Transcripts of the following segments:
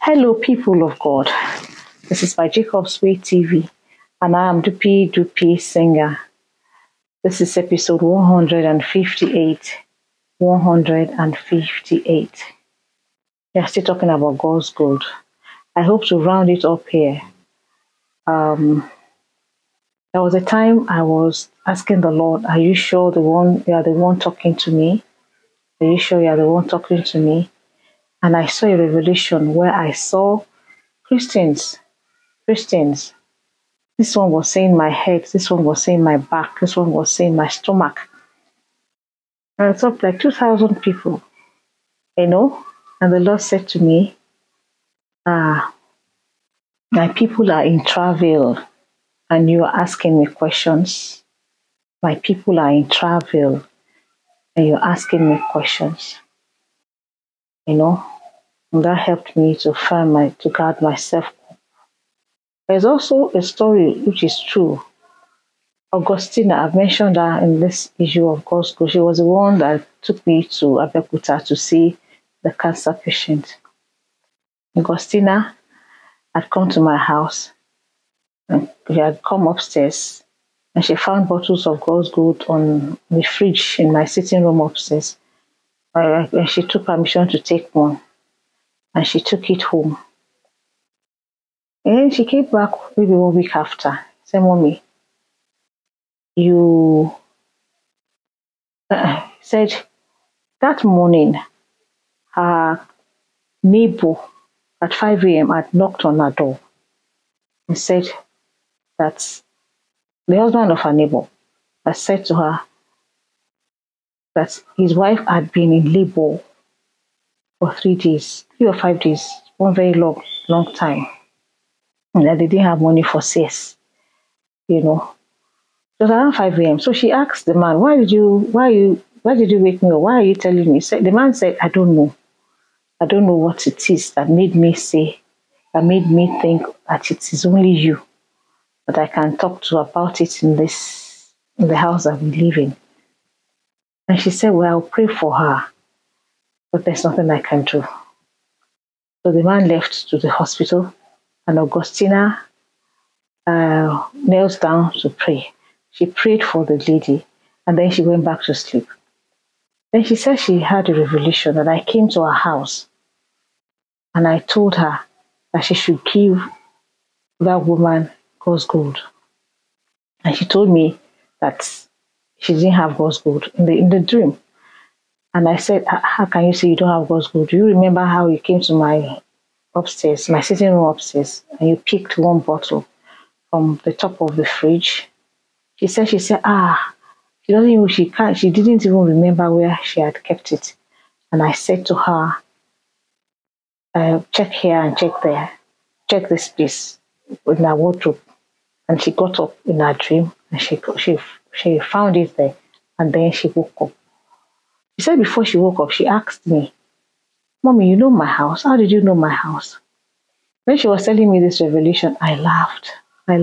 Hello, people of God. This is by Jacob's Way TV, and I am Dupi Singer. This is episode 158. 158. We are still talking about God's gold. I hope to round it up here. There was a time I was asking the Lord, "Are you sure you are the one talking to me? Are you sure you are the one talking to me?" And I saw a revelation where I saw Christians. This one was saying my head, this one was saying my back, this one was saying my stomach. And it's up like 2,000 people, And the Lord said to me, my people are in travel and you are asking me questions. My people are in travel and you're asking me questions. And that helped me to guard myself. There's also a story which is true. Augustina, I've mentioned her in this issue of God's gold. She was the one that took me to Abeokuta to see the cancer patient. Augustina had come to my house and she had come upstairs and she found bottles of God's gold on the fridge in my sitting room upstairs. And she took permission to take one and she took it home. And then she came back maybe 1 week after. Said, "Mommy, you said that morning her neighbor at 5 a.m. had knocked on her door and said that the husband of her neighbor had said to her that his wife had been in labor for 3 days, 3 or 5 days, one very long time, and that they didn't have money for CS, It was around 5 a.m. So she asked the man, why did you wake me up? Why are you telling me?" The man said, I don't know what it is that made me think that it is only you that I can talk to about it in the house that we live in." And she said, "Well, I'll pray for her, but there's nothing I can do." So the man left to the hospital and Augustina knelt down to pray. She prayed for the lady and then she went back to sleep. Then she said she had a revelation that I came to her house and I told her that she should give that woman God's gold. And she told me that she didn't have God's gold in the dream. And I said, "How can you say you don't have God's gold? Do you remember how you came to my sitting room upstairs, and you picked one bottle from the top of the fridge?" She said, she didn't even remember where she had kept it. And I said to her, "Check here and check there. Check this place in her wardrobe." And she got up in her dream and she found it there. And then she woke up. She said before she woke up, she asked me, "Mommy, you know my house? How did you know my house?" When she was telling me this revelation, I laughed. I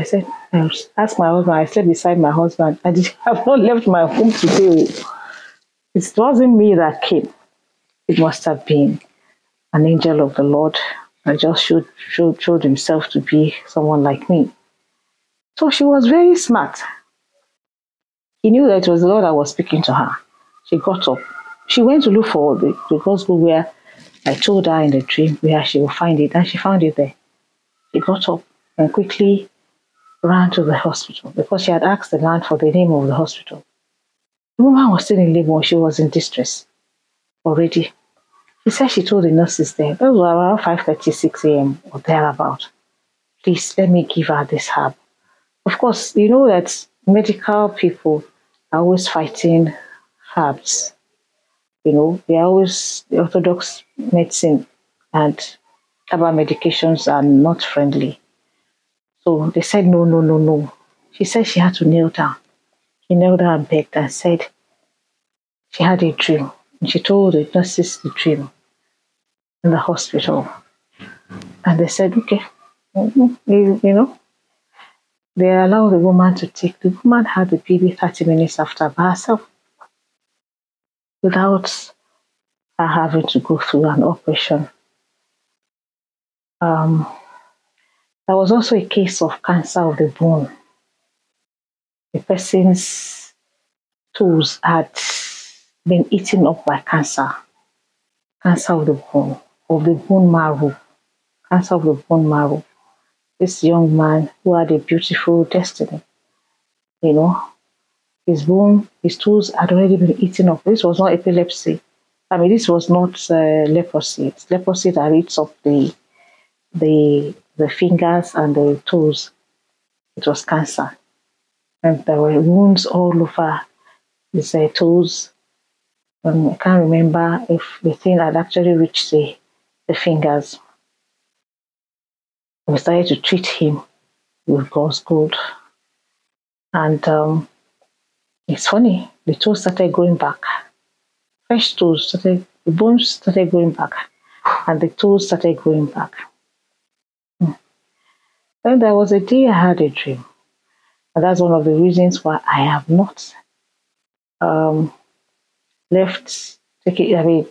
said, I asked my husband, I slept beside my husband. I have not left my home today. It wasn't me that came. It must have been an angel of the Lord that just showed himself to be someone like me. So she was very smart. He knew that it was the Lord that was speaking to her. She got up. She went to look for the gospel where I told her in the dream where she would find it, and she found it there. She got up and quickly ran to the hospital because she had asked the man for the name of the hospital. The woman was still in labor. She was in distress already. She said she told the nurses there, that was around 5:36 a.m. or thereabout, "Please, let me give her this herb." Of course, you know that medical people are always fighting herbs. They are always, the orthodox medicine and herbal medications are not friendly. So they said, no, no, no, no. She said she had to kneel down. She knelt down and begged and said she had a dream. And she told the nurses the dream in the hospital. And they said, okay, they allowed the woman to take. The woman had the baby 30 minutes after by herself without her having to go through an operation. Um, there was also a case of cancer of the bone. The person's toes had been eaten up by cancer of the bone marrow, cancer of the bone marrow. This young man who had a beautiful destiny, you know, his toes had already been eaten up. This was not epilepsy. I mean, this was not leprosy. It's leprosy that eats up the fingers and the toes. It was cancer, and there were wounds all over his toes. I can't remember if the thing had actually reached the fingers. We started to treat him with God's gold, and it's funny. The toes started going back. Fresh toes started. The bones started going back, and the toes started going back. Then there was a day I had a dream. And that's one of the reasons why I have not um, left listening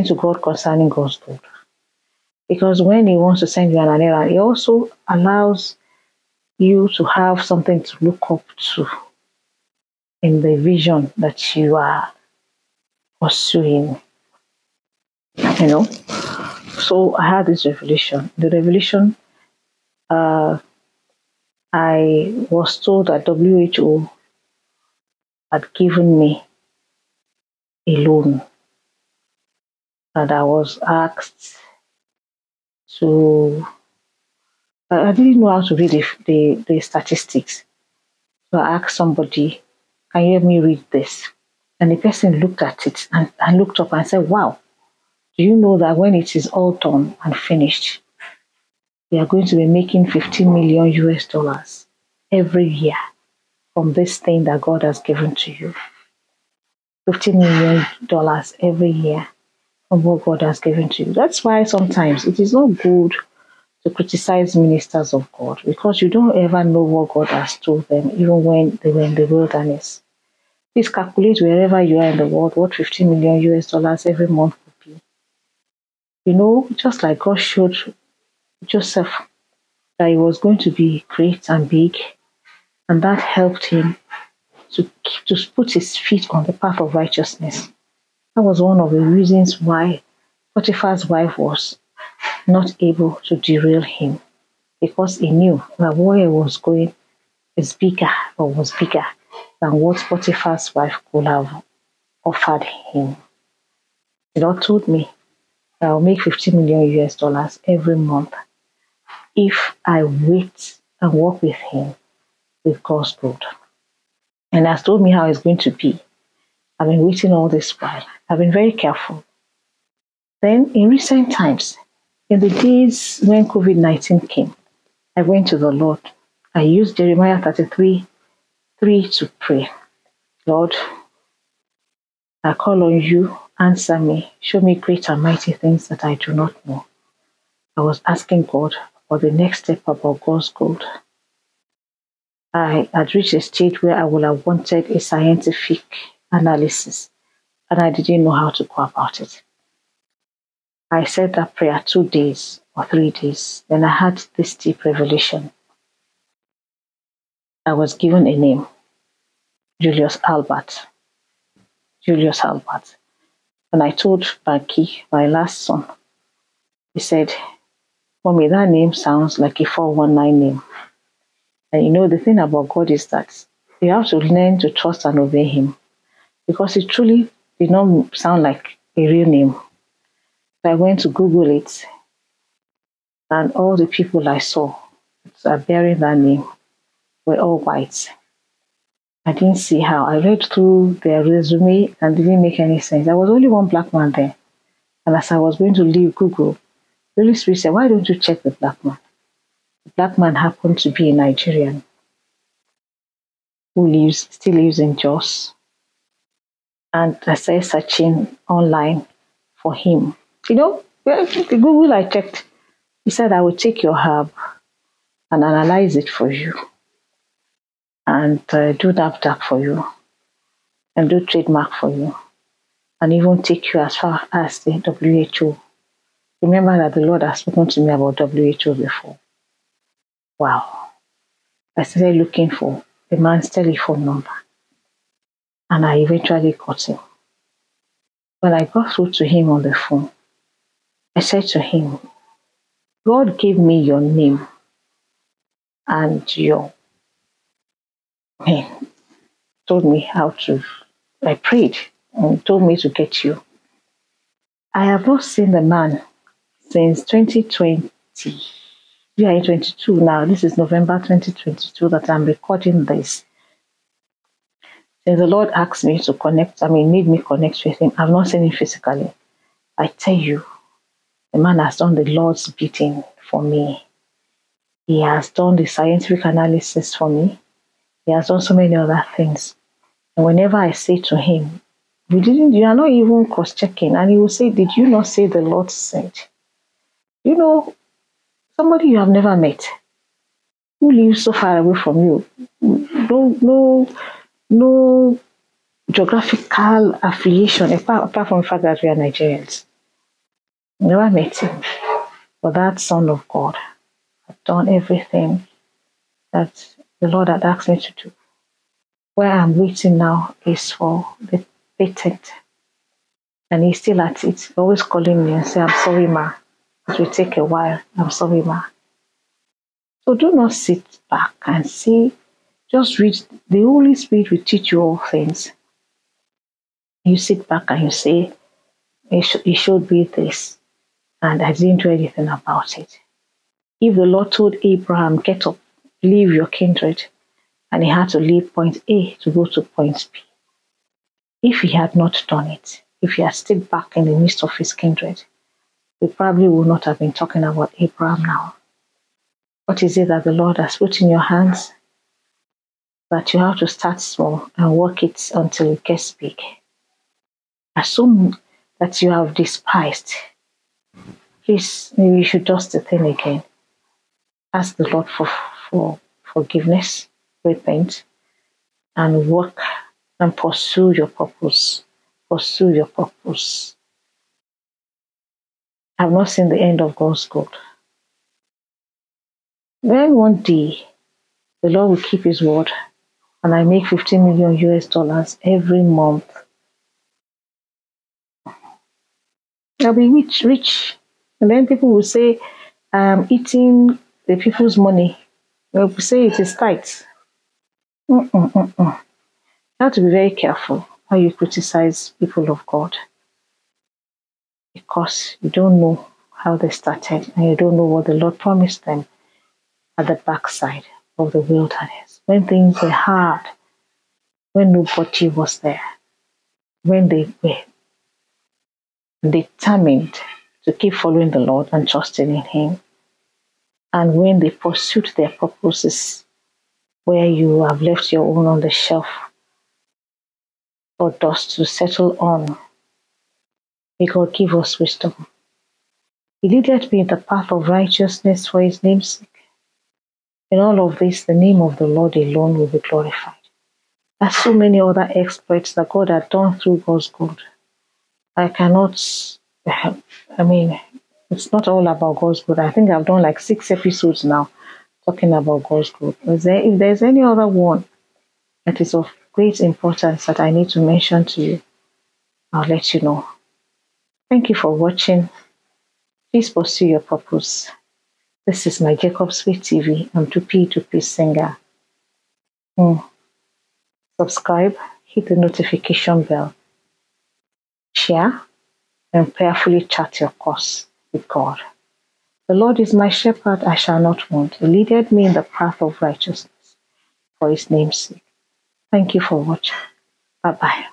to God concerning God's word. Because when He wants to send you an errand, He also allows you to have something to look up to in the vision that you are pursuing. You know? So I had this revelation. The revelation, I was told that WHO had given me a loan, and I was asked to I didn't know how to read the statistics. So I asked somebody, can you help me read this? And the person looked at it and looked up and said, wow, do you know that when it is all done and finished, we are going to be making 15 million US dollars every year from this thing that God has given to you. $15 million every year from what God has given to you. That's why sometimes it is not good to criticize ministers of God, because you don't ever know what God has told them, even when they were in the wilderness. Please calculate wherever you are in the world what 15 million US dollars every month would be. You know, just like God showed Joseph that he was going to be great and big, and that helped him to put his feet on the path of righteousness. That was one of the reasons why Potiphar's wife was not able to derail him, because he knew that where he was going was bigger than what Potiphar's wife could have offered him. The Lord told me that I'll make 15 million US dollars every month if I wait and work with him with God's good. And has told me how it's going to be. I've been waiting all this while. I've been very careful. Then in recent times, in the days when COVID-19 came, I went to the Lord. I used Jeremiah 33:3 to pray. Lord, I call on you, answer me, show me great and mighty things that I do not know. I was asking God for the next step about God's gold. I had reached a stage where I would have wanted a scientific analysis, and I didn't know how to go about it. I said that prayer 2 days or 3 days. Then I had this deep revelation. I was given a name, Julius Albert. Julius Albert. And I told Banky, my last son, he said, Mommy, that name sounds like a 419 name. And you know, the thing about God is that you have to learn to trust and obey Him, because it truly did not sound like a real name. So I went to Google it, and all the people I saw that are bearing that name were all white. I didn't see how. I read through their resume and didn't make any sense. There was only one black man there. And as I was going to leave Google, the Holy Spirit said, why don't you check the black man? The black man happened to be a Nigerian who still lives in Jos. And I started searching online for him. You know, the Google I checked, he said, I will take your herb and analyze it for you, and do NAFDAC for you, and do trademark for you, and even take you as far as the WHO Remember that the Lord has spoken to me about WHO before. Wow. I started looking for the man's telephone number, and I eventually got him. When I got through to him on the phone, I said to him, God gave me your name and your name, told me how to, I prayed and told me to get you. I have not seen the man since 2020. We are in 22 now. This is November 2022 that I'm recording this. Since the Lord asked me to connect, made me connect with him, I've not seen him physically. I tell you, the man has done the Lord's bidding for me. He has done the scientific analysis for me. He has done so many other things. And whenever I say to him, you are not even cross-checking. And he will say, did you not say the Lord said? You know, somebody you have never met, who lives so far away from you, no geographical affiliation, apart from the fact that we are Nigerians. Never met him. But that Son of God had done everything that the Lord had asked me to do. Where I'm waiting now is for the patent. And he's still at it, always calling me and say, I'm sorry, ma. It will take a while. I'm sorry, ma. So do not sit back and see. Just read. The Holy Spirit will teach you all things. You sit back and you say, it should be this. And I didn't do anything about it. If the Lord told Abraham, get up, leave your kindred, and he had to leave point A to go to point B. If he had not done it, if he had stayed back in the midst of his kindred, we probably would not have been talking about Abraham now. What is it that the Lord has put in your hands that you have to start small and work it until it gets big? Assume that you have despised. Please, maybe you should dust the thing again. Ask the Lord for forgiveness, repent, and work and pursue your purpose. Pursue your purpose. I've not seen the end of God's good. Then one day, the Lord will keep his word, and I make 15 million US dollars every month. I'll be rich. And then people will say, I'm eating the people's money. They'll say it is tight. You have to be very careful how you criticize people of God, because you don't know how they started and you don't know what the Lord promised them at the backside of the wilderness. When things were hard, when nobody was there, when they were determined to keep following the Lord and trusting in Him, and when they pursued their purposes, where you have left your own on the shelf for dust to settle on, may God give us wisdom. He leadeth me in the path of righteousness for His name's sake. In all of this, the name of the Lord alone will be glorified. There's so many other exploits that God had done through God's good. It's not all about God's good. I think I've done like 6 episodes now talking about God's good. If there's any other one that is of great importance that I need to mention to you, I'll let you know. Thank you for watching. Please pursue your purpose. This is my Jacob's Way TV. I'm Tupi Singer. Subscribe, hit the notification bell, share, and prayerfully chart your course with God. The Lord is my shepherd, I shall not want. He leadeth me in the path of righteousness for His name's sake. Thank you for watching. Bye-bye.